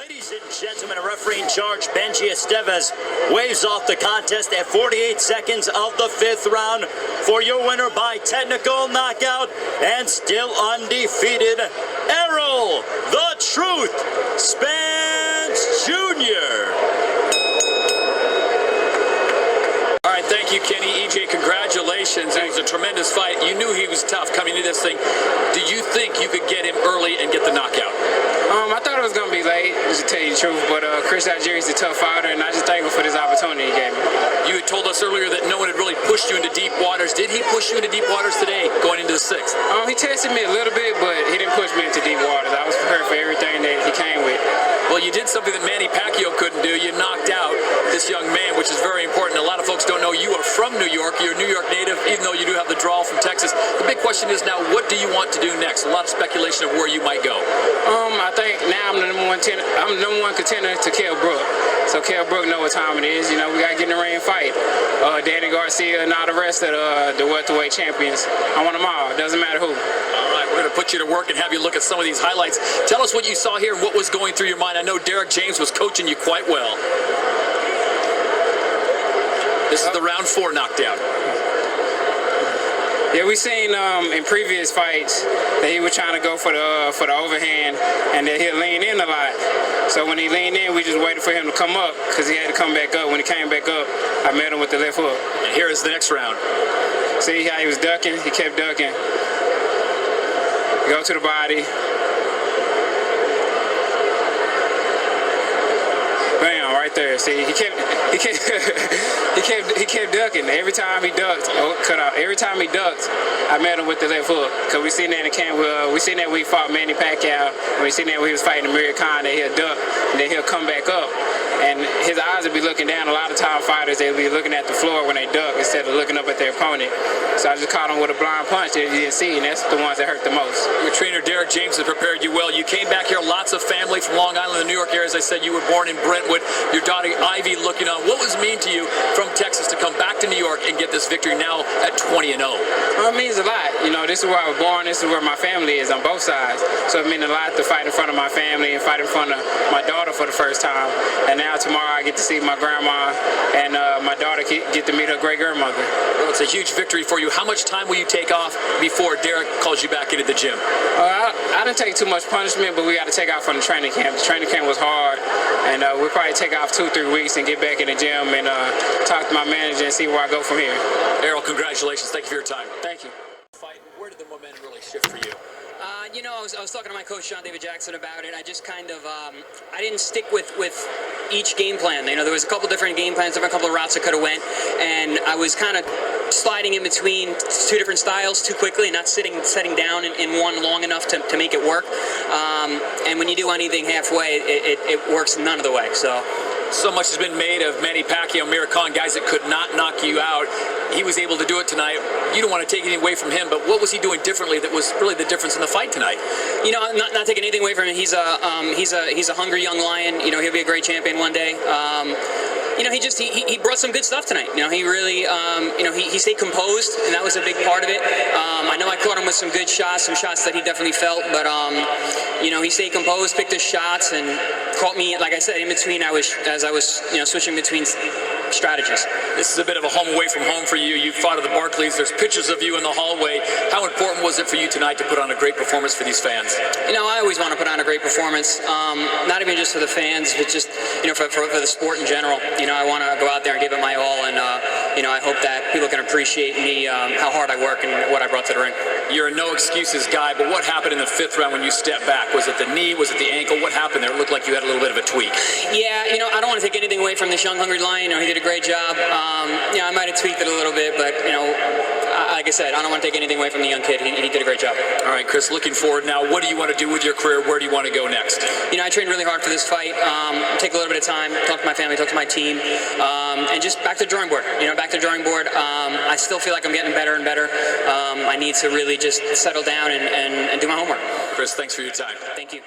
Ladies and gentlemen, a referee in charge, Benji Estevez, waves off the contest at 48 seconds of the 5th round for your winner by technical knockout and still undefeated, Errol the Truth Spence Jr. All right, thank you, Kenny. EJ, congratulations. It was a tremendous fight. You knew he was tough coming into this thing. Did you think you could get him early and get the knockout? I thought it was going to be late, just to tell you the truth, but Chris Algieri is a tough fighter, and I just thank him for this opportunity he gave me. You had told us earlier that no one had really pushed you into deep waters. Did he push you into deep waters today, going into the 6th? He tested me a little bit, but he didn't push me into deep waters. I was prepared for everything that he came with. Well, you did something that Manny Pacquiao couldn't do. You knocked out this young man, which is very important. A lot of folks don't know you are from New York. You're a New York native, even though you do have the draw from Texas. The big question is now, what do you want to do next? A lot of speculation of where you might go. I think now I'm the number one contender to Kell Brook. So Kell Brook know what time it is. You know, we got to get in the ring and fight. Danny Garcia and all the rest of the welterweight champions. I want them all. Doesn't matter who. All right, we're going to put you to work and have you look at some of these highlights. Tell us what you saw here and what was going through your mind. I know Derek James was coaching you quite well. This is the round 4 knockdown. Yeah, we seen in previous fights that he was trying to go for the overhand, and that he'll lean in a lot. So when he leaned in, we just waited for him to come up because he had to come back up. When he came back up, I met him with the left hook. And here is the next round. See how he was ducking? He kept ducking. Go to the body. Bam, right there. See, he kept ducking. Every time he ducked, every time he ducked, I met him with the left hook. Cause we seen that in the camp. We seen that when he fought Manny Pacquiao. We seen that when he was fighting Amir Khan, that he'll duck and then he'll come back up. And his eyes would be looking down. A lot of time fighters, they'll be looking at the floor when they duck instead of looking up at their opponent. So I just caught him with a blind punch that you didn't see, and that's the ones that hurt the most. Your trainer, Derek James, has prepared you well. You came back here, lots of family from Long Island, the New York area. As I said, you were born in Brentwood. Your daughter, Ivy, looking on. What was it mean to you from Texas to come back to New York and get this victory now at 20-0? Well, it means a lot. You know, this is where I was born. This is where my family is on both sides. So it means a lot to fight in front of my family and fight in front of my daughter for the first time. And now tomorrow I get to see my grandma, and my daughter get to meet her great-grandmother. Well, it's a huge victory for you. How much time will you take off before Derek calls you back into the gym? I didn't take too much punishment, but we got to take off from the training camp. The training camp was hard, and we'll probably take off 2-3 weeks and get back in the gym and talk to my manager and see where I go from here. Errol, congratulations. Thank you for your time. Thank you. Where did the momentum really shift for you? You know, I was talking to my coach, John David Jackson, about it. I just kind of, I didn't stick with each game plan. You know, there was a couple different game plans, a couple of routes I could have went, and I was kind of sliding in between 2 different styles too quickly and not setting down in one long enough to make it work. And when you do anything halfway, it works none of the way. So much has been made of Manny Pacquiao, Amir Khan, guys that could not knock you out. He was able to do it tonight. You don't want to take anything away from him, but what was he doing differently that was really the difference in the fight tonight? You know, not taking anything away from him. He's a hungry young lion. You know, he'll be a great champion one day. You know, he brought some good stuff tonight. You know, he really, you know, he stayed composed, and that was a big part of it. I know I caught him with some good shots, some shots that he definitely felt, but, you know, he stayed composed, picked his shots, and caught me, like I said, in between, as I was, you know, switching between strategies. This is a bit of a home away from home for you. You fought at the Barclays. There's pictures of you in the hallway. How important was it for you tonight to put on a great performance for these fans? You know, I always want to put on a great performance, not even just for the fans, but just, you know, for the sport in general. You know, I want to go out there and give it my all, and, you know, I hope that people can appreciate me, how hard I work and what I brought to the ring. You're a no-excuses guy, but what happened in the 5th round when you stepped back? Was it the knee? Was it the ankle? What happened there? It looked like you had a little bit of a tweak. Yeah, you know, I don't want to take anything away from this young, hungry lion. You know, he did a great job. You know, I might have tweaked it a little bit, but, you know, like I said, I don't want to take anything away from the young kid. He did a great job. All right, Chris, looking forward now, what do you want to do with your career? Where do you want to go next? You know, I trained really hard for this fight. Take a little bit of time, talk to my family, talk to my team, and just back to the drawing board. You know, back to the drawing board. I still feel like I'm getting better and better. I need to really just settle down and do my homework. Chris, thanks for your time. Thank you.